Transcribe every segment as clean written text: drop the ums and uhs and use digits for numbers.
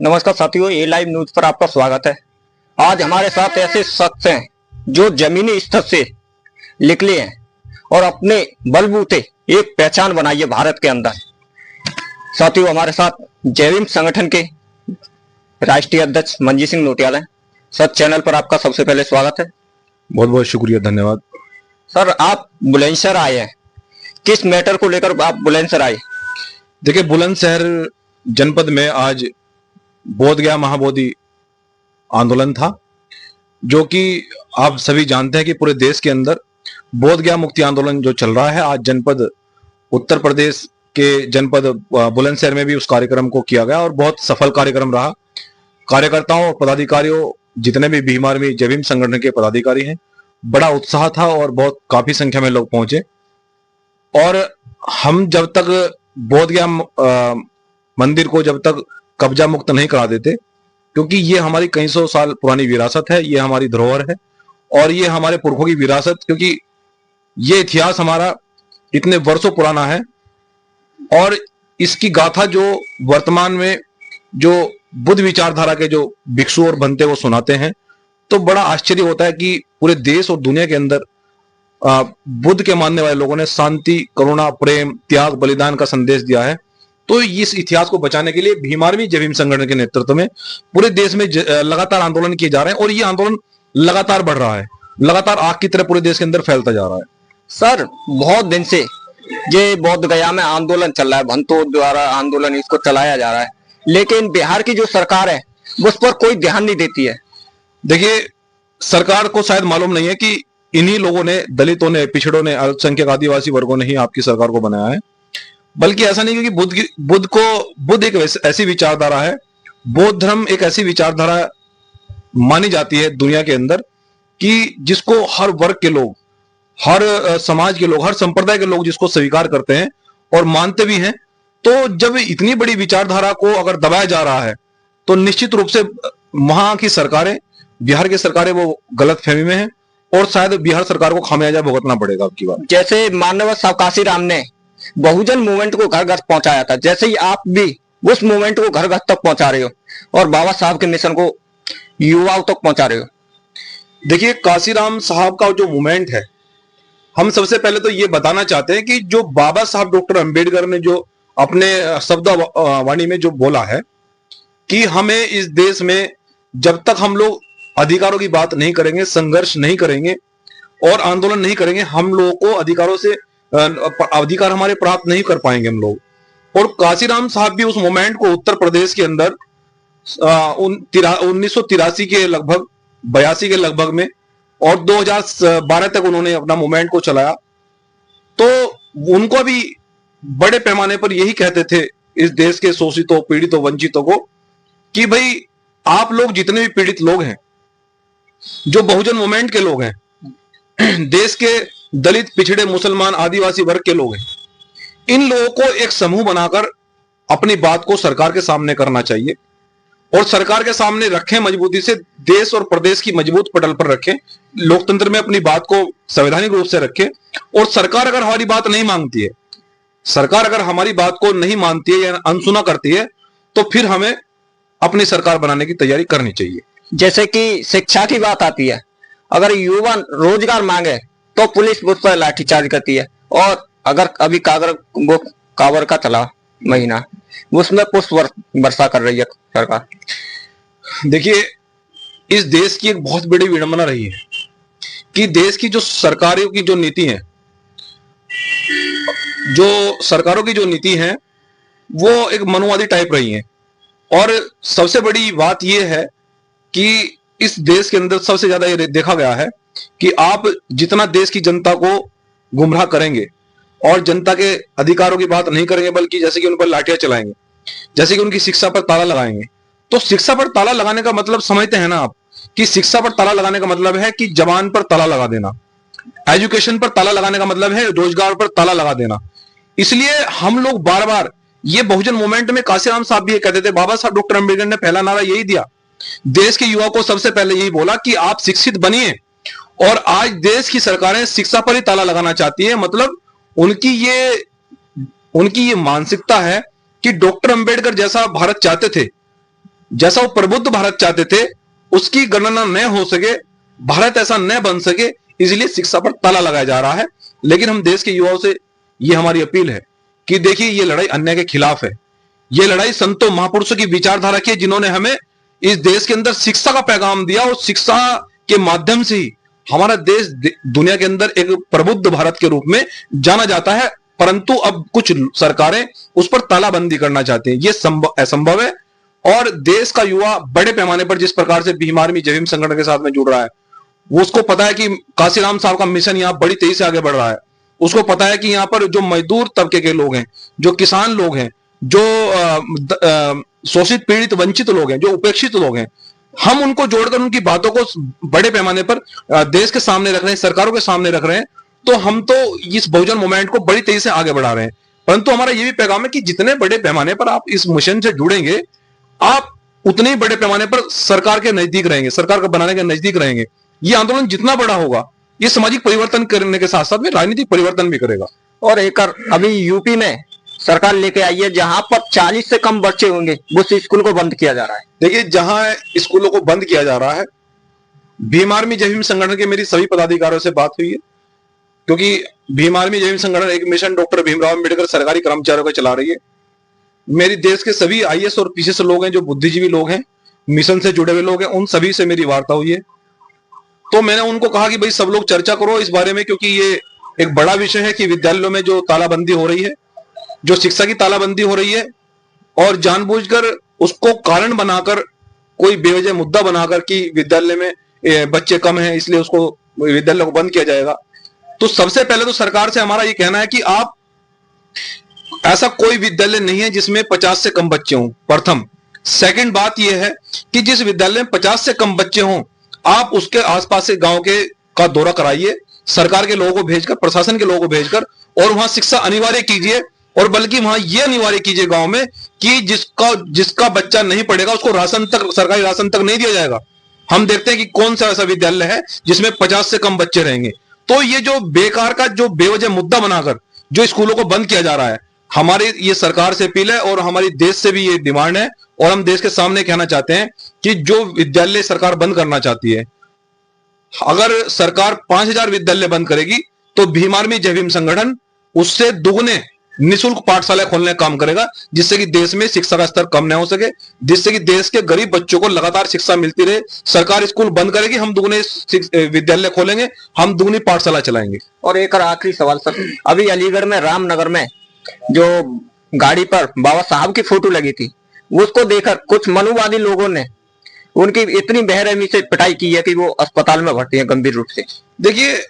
नमस्कार साथियों, ए live news पर आपका स्वागत है। आज हमारे साथ ऐसे शख्स हैं जो जमीनी स्तर से निकले हैं और अपने बलबूते एक पहचान बनाई है भारत के अंदर। साथियों, हमारे साथ जय भीम संगठन के राष्ट्रीय अध्यक्ष मंजीत सिंह नोटियाल हैं। सर, चैनल पर आपका सबसे पहले स्वागत है। बहुत बहुत शुक्रिया, धन्यवाद। सर, आप बुलंदशहर आए हैं, किस मैटर को लेकर आप बुलंदशहर आए? देखिए, बुलंदशहर जनपद में आज बोध गया महाबोधि आंदोलन था, जो कि आप सभी जानते हैं कि पूरे देश के अंदर बोध गया मुक्ति आंदोलन जो चल रहा है। आज जनपद उत्तर प्रदेश के जनपद बुलंदशहर में भी उस कार्यक्रम को किया गया और बहुत सफल कार्यक्रम रहा। कार्यकर्ताओं और पदाधिकारियों, जितने भी भीम आर्मी जय भीम संगठन के पदाधिकारी हैं, बड़ा उत्साह था और बहुत काफी संख्या में लोग पहुंचे। और हम जब तक बोध गया मंदिर को जब तक कब्जा मुक्त नहीं करा देते, क्योंकि ये हमारी कई सौ साल पुरानी विरासत है, ये हमारी धरोहर है और ये हमारे पुरखों की विरासत, क्योंकि ये इतिहास हमारा इतने वर्षों पुराना है और इसकी गाथा जो वर्तमान में जो बुद्ध विचारधारा के जो भिक्षु और भंते वो सुनाते हैं, तो बड़ा आश्चर्य होता है कि पूरे देश और दुनिया के अंदर बुद्ध के मानने वाले लोगों ने शांति, करुणा, प्रेम, त्याग, बलिदान का संदेश दिया है। तो इस इतिहास को बचाने के लिए भीम आर्मी जय भीम संगठन के नेतृत्व में पूरे देश में लगातार आंदोलन किए जा रहे हैं और ये आंदोलन लगातार बढ़ रहा है, लगातार आग की तरह पूरे देश के अंदर फैलता जा रहा है। सर, बहुत दिन से ये बोध गया में आंदोलन चल रहा है, भंतों द्वारा आंदोलन इसको चलाया जा रहा है, लेकिन बिहार की जो सरकार है उस पर कोई ध्यान नहीं देती है। देखिए, सरकार को शायद मालूम नहीं है कि इन्हीं लोगों ने, दलितों ने, पिछड़ों ने, अल्पसंख्यक आदिवासी वर्गों ने ही आपकी सरकार को बनाया है। बल्कि ऐसा नहीं, क्योंकि बुद्ध एक ऐसी विचारधारा है, बौद्ध धर्म एक ऐसी विचारधारा मानी जाती है दुनिया के अंदर कि जिसको हर वर्ग के लोग, हर समाज के लोग, हर संप्रदाय के लोग जिसको स्वीकार करते हैं और मानते भी हैं। तो जब इतनी बड़ी विचारधारा को अगर दबाया जा रहा है, तो निश्चित रूप से वहां की सरकारें, बिहार की सरकारें वो गलत फहमी में है और शायद बिहार सरकार को खामियाजा भुगतना पड़ेगा आपकी बात। जैसे माननीय साहब काशीराम ने बहुजन मूवमेंट को घर घर पहुंचाया था, जैसे ही आप भी उस मूवमेंट को घर घर तक पहुंचा रहे हो और बाबा साहब के मिशन को युवाओं तक पहुंचा रहे हो। देखिए, काशीराम साहब का जो मूवमेंट है, हम सबसे पहले तो ये बताना चाहते हैं कि जो बाबा साहब डॉक्टर अंबेडकर ने जो अपने शब्द वाणी में जो बोला है कि हमें इस देश में जब तक हम लोग अधिकारों की बात नहीं करेंगे, संघर्ष नहीं करेंगे और आंदोलन नहीं करेंगे, हम लोगों को अधिकारों से अधिकार हमारे प्राप्त नहीं कर पाएंगे हम लोग। और काशीराम साहब भी उस मोमेंट को उत्तर प्रदेश के अंदर 1983 के लगभग, 82 के लगभग में और 2012 तक उन्होंने अपना मूवमेंट को चलाया। तो उनको भी बड़े पैमाने पर यही कहते थे इस देश के शोषितों, पीड़ितों, वंचितों को कि भाई, आप लोग जितने भी पीड़ित लोग हैं, जो बहुजन मूवमेंट के लोग हैं, देश के दलित, पिछड़े, मुसलमान, आदिवासी वर्ग के लोग हैं, इन लोगों को एक समूह बनाकर अपनी बात को सरकार के सामने करना चाहिए और सरकार के सामने रखें, मजबूती से देश और प्रदेश की मजबूत पटल पर रखें, लोकतंत्र में अपनी बात को संवैधानिक रूप से रखें। और सरकार अगर हमारी बात नहीं मांगती है, सरकार अगर हमारी बात को नहीं मानती है या अनसुना करती है, तो फिर हमें अपनी सरकार बनाने की तैयारी करनी चाहिए। जैसे कि शिक्षा की बात आती है, अगर युवा रोजगार मांगे तो पुलिस उस पर लाठीचार्ज करती है, और अगर अभी कावर का चला महीना, उसमें पुष्प वर्षा कर रही है सरकार। देखिए, इस देश की एक बहुत बड़ी विडंबना रही है कि देश की जो सरकारों की जो नीति है, जो सरकारों की जो नीति है, वो एक मनुवादी टाइप रही है। और सबसे बड़ी बात यह है कि इस देश के अंदर सबसे ज्यादा ये देखा गया है कि आप जितना देश की जनता को गुमराह करेंगे और जनता के अधिकारों की बात नहीं करेंगे, बल्कि जैसे कि उन पर लाठियां चलाएंगे, जैसे कि उनकी शिक्षा पर ताला लगाएंगे। तो शिक्षा पर ताला लगाने का मतलब समझते हैं ना आप कि शिक्षा पर ताला लगाने का मतलब है कि जवान पर ताला लगा देना, एजुकेशन पर ताला लगाने का मतलब है रोजगार पर ताला लगा देना। इसलिए हम लोग बार बार ये बहुजन मूवमेंट में काशीराम साहब भी ये कहते थे, बाबा साहब डॉक्टर अंबेडकर ने पहला नारा यही दिया, देश के युवाओं को सबसे पहले यही बोला कि आप शिक्षित बनिए। और आज देश की सरकारें शिक्षा पर ही ताला लगाना चाहती है। मतलब उनकी ये मानसिकता है कि डॉक्टर अंबेडकर जैसा भारत चाहते थे, जैसा वो प्रबुद्ध भारत चाहते थे उसकी गणना न हो सके, भारत ऐसा न बन सके, इसलिए शिक्षा पर ताला लगाया जा रहा है। लेकिन हम देश के युवाओं से ये हमारी अपील है कि देखिए, ये लड़ाई अन्याय के खिलाफ है। ये लड़ाई संतों महापुरुषों की विचारधारा की है, जिन्होंने हमें इस देश के अंदर शिक्षा का पैगाम दिया, और शिक्षा के माध्यम से ही हमारा देश दुनिया के अंदर एक प्रबुद्ध भारत के रूप में जाना जाता है। परंतु अब कुछ सरकारें उस पर तालाबंदी करना चाहती हैं, ये असंभव है। और देश का युवा बड़े पैमाने पर जिस प्रकार से भीम आर्मी जय भीम संगठन के साथ में जुड़ रहा है, वो उसको पता है कि काशीराम साहब का मिशन यहाँ बड़ी तेजी से आगे बढ़ रहा है। उसको पता है कि यहाँ पर जो मजदूर तबके के लोग हैं, जो किसान लोग हैं, जो शोषित पीड़ित वंचित लोग हैं, जो उपेक्षित लोग हैं, हम उनको जोड़कर उनकी बातों को बड़े पैमाने पर देश के सामने रख रहे हैं, सरकारों के सामने रख रहे हैं। तो हम तो इस बहुजन मूवमेंट को बड़ी तेजी से आगे बढ़ा रहे हैं। परंतु हमारा यह भी पैगाम है कि जितने बड़े पैमाने पर आप इस मिशन से जुड़ेंगे, आप उतने ही बड़े पैमाने पर सरकार के नजदीक रहेंगे, सरकार को बनाने के नजदीक रहेंगे। ये आंदोलन जितना बड़ा होगा, ये सामाजिक परिवर्तन करने के साथ साथ में राजनीतिक परिवर्तन भी करेगा। और एक अभी यूपी में सरकार लेके आई है, जहां पर 40 से कम बच्चे होंगे उस स्कूल को बंद किया जा रहा है। देखिए, जहां स्कूलों को बंद किया जा रहा है, भीम आर्मी जय भीम संगठन के मेरी सभी पदाधिकारियों से बात हुई है, क्योंकि भीम आर्मी जय भीम संगठन एक मिशन डॉक्टर भीमराव अम्बेडकर सरकारी कर्मचारियों को चला रही है। मेरी देश के सभी आईएएस और पीसीएस लोग हैं, जो बुद्धिजीवी लोग हैं, मिशन से जुड़े हुए लोग हैं, उन सभी से मेरी वार्ता हुई है। तो मैंने उनको कहा कि भाई सब लोग चर्चा करो इस बारे में, क्योंकि ये एक बड़ा विषय है कि विद्यालयों में जो तालाबंदी हो रही है, जो शिक्षा की तालाबंदी हो रही है, और जानबूझकर उसको कारण बनाकर, कोई बेवजह मुद्दा बनाकर कि विद्यालय में बच्चे कम हैं इसलिए उसको विद्यालय को बंद किया जाएगा। तो सबसे पहले तो सरकार से हमारा ये कहना है कि आप, ऐसा कोई विद्यालय नहीं है जिसमें 50 से कम बच्चे हों, प्रथम। सेकंड बात यह है कि जिस विद्यालय में 50 से कम बच्चे हों, आप उसके आसपास के गांव के का दौरा कराइए, सरकार के लोगों को भेजकर, प्रशासन के लोगों को भेजकर, और वहां शिक्षा अनिवार्य कीजिए। और बल्कि वहां यह अनिवार्य कीजिए गांव में कि जिसका बच्चा नहीं पढ़ेगा उसको राशन तक, सरकारी राशन तक नहीं दिया जाएगा। हम देखते हैं कि कौन सा ऐसा विद्यालय है जिसमें 50 से कम बच्चे रहेंगे। तो ये जो बेकार का, जो बेवजह मुद्दा बनाकर जो स्कूलों को बंद किया जा रहा है, हमारी ये सरकार से अपील है और हमारी देश से भी ये डिमांड है। और हम देश के सामने कहना चाहते हैं कि जो विद्यालय सरकार बंद करना चाहती है, अगर सरकार 5000 विद्यालय बंद करेगी तो भीम आर्मी जय भीम संगठन उससे दुगने निःशुल्क पाठशाला खोलने का काम करेगा, जिससे कि देश में शिक्षा का स्तर कम न हो सके, जिससे कि देश के गरीब बच्चों को लगातार शिक्षा मिलती रहे। सरकार स्कूल बंद करेगी, हम दुगने विद्यालय खोलेंगे, हम दुगनी पाठशाला चलाएंगे। और एक आखिरी सवाल सर, अभी अलीगढ़ में रामनगर में जो गाड़ी पर बाबा साहब की फोटो लगी थी, उसको देखकर कुछ मनुवादी लोगों ने उनकी इतनी बेरहमी से पिटाई की है कि वो अस्पताल में भर्ती है गंभीर रूप से। देखिए,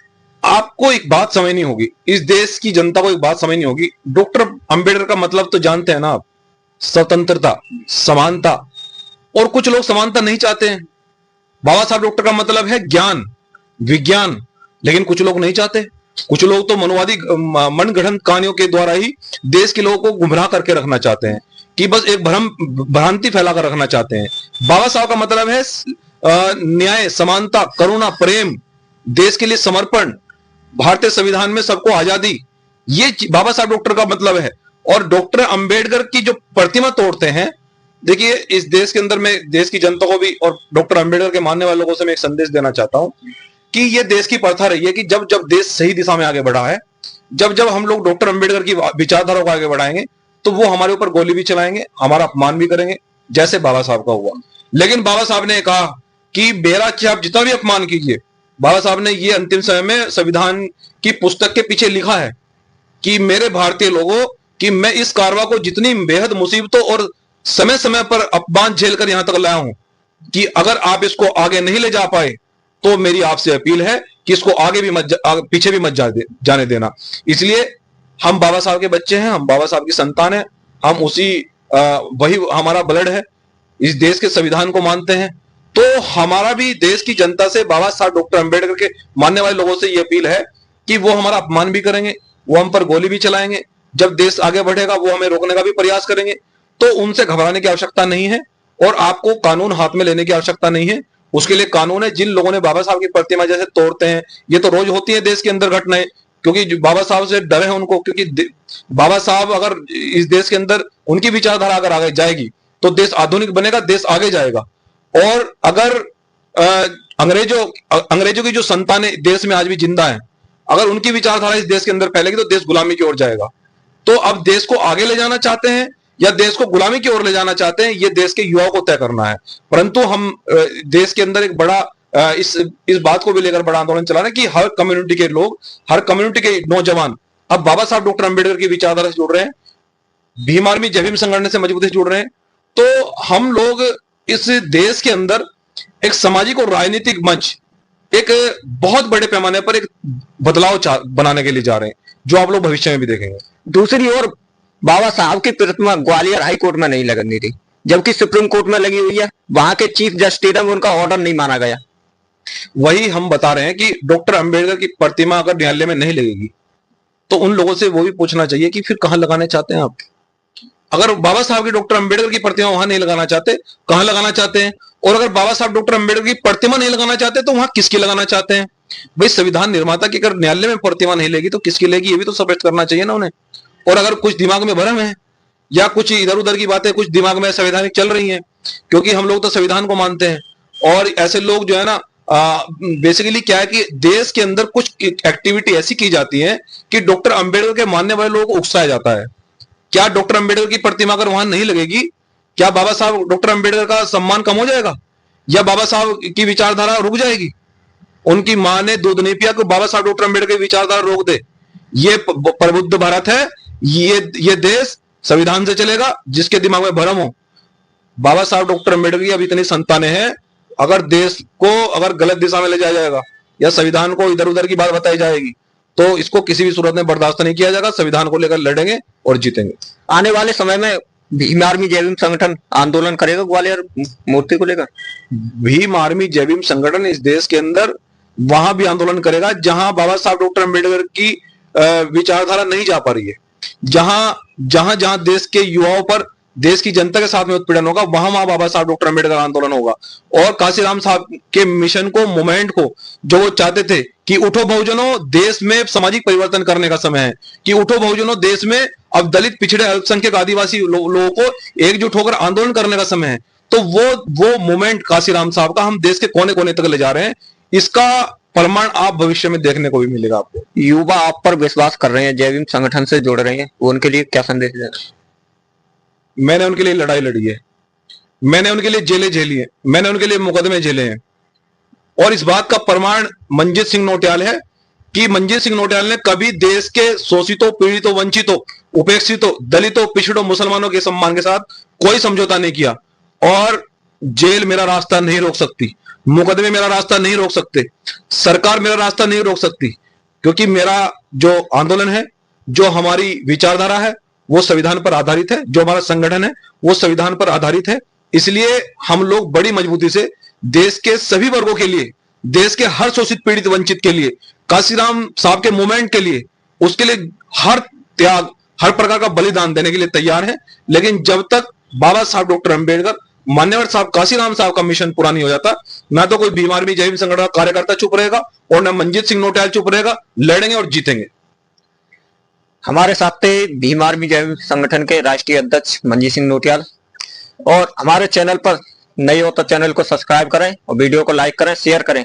आपको एक बात समझनी होगी, इस देश की जनता को एक बात समझनी होगी। डॉक्टर अंबेडकर का मतलब तो जानते हैं ना आप, स्वतंत्रता, समानता। और कुछ लोग समानता नहीं चाहते हैं। बाबा साहब डॉक्टर का मतलब है ज्ञान, विज्ञान, लेकिन कुछ लोग नहीं चाहते। कुछ लोग तो मनवादी मनगढ़ंत कहानियों के द्वारा ही देश के लोगों को गुमराह करके रखना चाहते हैं, कि बस एक भ्रांति फैलाकर रखना चाहते हैं। बाबा साहब का मतलब है न्याय, समानता, करुणा, प्रेम, देश के लिए समर्पण, भारतीय संविधान में सबको आजादी। ये बाबा साहब डॉक्टर का मतलब है। और डॉक्टर अंबेडकर की जो प्रतिमा तोड़ते हैं, देखिए, इस देश के अंदर मैं देश की जनता को भी और डॉक्टर अंबेडकर के मानने वाले लोगों से मैं एक संदेश देना चाहता हूं कि ये देश की प्रथा रही है कि जब जब देश सही दिशा में आगे बढ़ा है, जब जब हम लोग डॉक्टर अंबेडकर की विचारधारा को आगे बढ़ाएंगे, तो वो हमारे ऊपर गोली भी चलाएंगे, हमारा अपमान भी करेंगे, जैसे बाबा साहब का हुआ। लेकिन बाबा साहब ने कहा कि बेरा चाहे आप जितना भी अपमान कीजिए, बाबा साहब ने ये अंतिम समय में संविधान की पुस्तक के पीछे लिखा है कि मेरे भारतीय लोगों, कि मैं इस कारवा को जितनी बेहद मुसीबतों और समय समय पर अपमान झेलकर यहां तक लाया हूं, कि अगर आप इसको आगे नहीं ले जा पाए तो मेरी आपसे अपील है कि इसको आगे भी पीछे भी मत जाने देना। इसलिए हम बाबा साहब के बच्चे हैं, हम बाबा साहब की संतान है, हम उसी वही हमारा ब्लड है, इस देश के संविधान को मानते हैं। तो हमारा भी देश की जनता से, बाबा साहब डॉक्टर अंबेडकर के मानने वाले लोगों से ये अपील है कि वो हमारा अपमान भी करेंगे, वो हम पर गोली भी चलाएंगे, जब देश आगे बढ़ेगा वो हमें रोकने का भी प्रयास करेंगे। तो उनसे घबराने की आवश्यकता नहीं है और आपको कानून हाथ में लेने की आवश्यकता नहीं है। उसके लिए कानून है। जिन लोगों ने बाबा साहब की प्रतिमा जैसे तोड़ते हैं, ये तो रोज होती है देश के अंदर घटनाएं, क्योंकि बाबा साहब से डर है उनको, क्योंकि बाबा साहब अगर इस देश के अंदर उनकी विचारधारा अगर आगे जाएगी तो देश आधुनिक बनेगा, देश आगे जाएगा। और अगर अंग्रेजों की जो संतानें देश में आज भी जिंदा हैं, अगर उनकी विचारधारा इस देश के अंदर फैलेगी तो देश गुलामी की ओर जाएगा। तो अब देश को आगे ले जाना चाहते हैं या देश को गुलामी की ओर ले जाना चाहते हैं, ये देश के युवाओं को तय करना है। परंतु हम देश के अंदर एक बड़ा इस बात को भी लेकर बड़ा आंदोलन चला रहे हैं कि हर कम्युनिटी के लोग, हर कम्युनिटी के नौजवान अब बाबा साहब डॉक्टर अंबेडकर की विचारधारा से जुड़ रहे हैं, भीम आर्मी जय भीम संगठन से मजबूती से जुड़ रहे हैं। तो हम लोग इस देश के अंदर एक सामाजिक और राजनीतिक मंच, एक बहुत बड़े पैमाने पर एक बदलाव बनाने के लिए जा रहे हैं, जो आप लोग भविष्य में भी देखेंगे। दूसरी ओर बाबा साहब की प्रतिमा ग्वालियर हाई कोर्ट में नहीं लगनी थी, जबकि सुप्रीम कोर्ट में लगी हुई है। वहां के चीफ जस्टिस में उनका ऑर्डर नहीं माना गया। वही हम बता रहे हैं कि डॉक्टर अंबेडकर की प्रतिमा अगर न्यायालय में नहीं लगेगी तो उन लोगों से वो भी पूछना चाहिए कि फिर कहां लगाने चाहते हैं आप। अगर बाबा साहब की डॉक्टर अंबेडकर की प्रतिमा वहां नहीं लगाना चाहते, कहां लगाना चाहते हैं? और अगर बाबा साहब डॉक्टर अंबेडकर की प्रतिमा नहीं लगाना चाहते तो वहां किसकी लगाना चाहते हैं? भाई संविधान निर्माता की अगर न्यायालय में प्रतिमा नहीं लेगी तो किसकी लेगी, ये भी तो स्पष्ट करना चाहिए ना उन्हें। और अगर कुछ दिमाग में भ्रम है या कुछ इधर उधर की बातें कुछ दिमाग में संवैधानिक चल रही हैं, क्योंकि हम लोग तो संविधान को मानते हैं, और ऐसे लोग जो है ना बेसिकली क्या है कि देश के अंदर कुछ एक्टिविटी ऐसी की जाती है कि डॉक्टर अंबेडकर के मानने वाले लोगों को उकसाया जाता है। क्या डॉक्टर अंबेडकर की प्रतिमा अगर वहां नहीं लगेगी, क्या बाबा साहब डॉक्टर अंबेडकर का सम्मान कम हो जाएगा या बाबा साहब की विचारधारा रुक जाएगी? उनकी मां ने दूध नहीं पिया कि बाबा साहब डॉक्टर अंबेडकर की विचारधारा रोक दे। ये प्रबुद्ध भारत है, ये देश संविधान से चलेगा। जिसके दिमाग में भ्रम हो, बाबा साहब डॉक्टर अंबेडकर की अब इतनी संतानें हैं, अगर देश को अगर गलत दिशा में ले जाया जाएगा या संविधान को इधर उधर की बात बताई जाएगी तो इसको किसी भी सूरत में बर्दाश्त नहीं किया जाएगा। संविधान को लेकर लड़ेंगे और जीतेंगे। आने वाले समय में भीम आर्मी जय भीम संगठन आंदोलन करेगा ग्वालियर मूर्ति को लेकर। भीम आर्मी जय भीम संगठन इस देश के अंदर वहां भी आंदोलन करेगा जहां बाबा साहब डॉक्टर अंबेडकर की विचारधारा नहीं जा पा रही है, जहां देश के युवाओं पर, देश की जनता के साथ में उत्पीड़न होगा, वहां बाबा साहब डॉक्टर अंबेडकर आंदोलन होगा। और काशीराम साहब के मिशन को, मूवमेंट को, जो वो चाहते थे कि उठो बहुजनों, देश में सामाजिक परिवर्तन करने का समय है, कि उठो बहुजनों, देश में अब दलित, पिछड़े, अल्पसंख्यक, आदिवासी लोगों को एकजुट होकर आंदोलन करने का समय है। तो वो मूवमेंट काशीराम साहब का हम देश के कोने कोने तक ले जा रहे हैं। इसका प्रमाण आप भविष्य में देखने को भी मिलेगा आपको। युवा आप पर विश्वास कर रहे हैं, जय भीम संगठन से जुड़ रहे हैं, उनके लिए क्या संदेश देना? मैंने उनके लिए लड़ाई लड़ी है, मैंने उनके लिए जेलें झेली है, मैंने उनके लिए मुकदमे झेले हैं। और इस बात का प्रमाण मनजीत सिंह नौटियाल है कि मनजीत सिंह नौटियाल ने कभी देश के शोषितों, पीड़ितों, वंचितों, उपेक्षितों, दलितों, पिछड़ों, मुसलमानों के सम्मान के साथ कोई समझौता नहीं किया। और जेल मेरा रास्ता नहीं रोक सकती, मुकदमे मेरा रास्ता नहीं रोक सकते, सरकार मेरा रास्ता नहीं रोक सकती, क्योंकि मेरा जो आंदोलन है, जो हमारी विचारधारा है, वो संविधान पर आधारित है। जो हमारा संगठन है वो संविधान पर आधारित है। इसलिए हम लोग बड़ी मजबूती से देश के सभी वर्गों के लिए, देश के हर शोषित, पीड़ित, वंचित के लिए, काशीराम साहब के मूवमेंट के लिए, उसके लिए हर त्याग, हर प्रकार का बलिदान देने के लिए तैयार है। लेकिन जब तक बाबा साहब डॉक्टर अंबेडकर, मान्यवर साहब काशीराम साहब का मिशन पूरा नहीं हो जाता, ना तो कोई भीम आर्मी जय भीम संगठन का कार्यकर्ता चुप रहेगा और ना मनजीत सिंह नौटियाल चुप रहेगा। लड़ेंगे और जीतेंगे। हमारे साथ थे भीम आर्मी जय भीम संगठन के राष्ट्रीय अध्यक्ष मनजीत सिंह नौटियाल। और हमारे चैनल पर नए हो तो चैनल को सब्सक्राइब करें और वीडियो को लाइक करें, शेयर करें।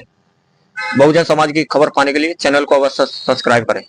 बहुजन समाज की खबर पाने के लिए चैनल को अवश्य सब्सक्राइब करें।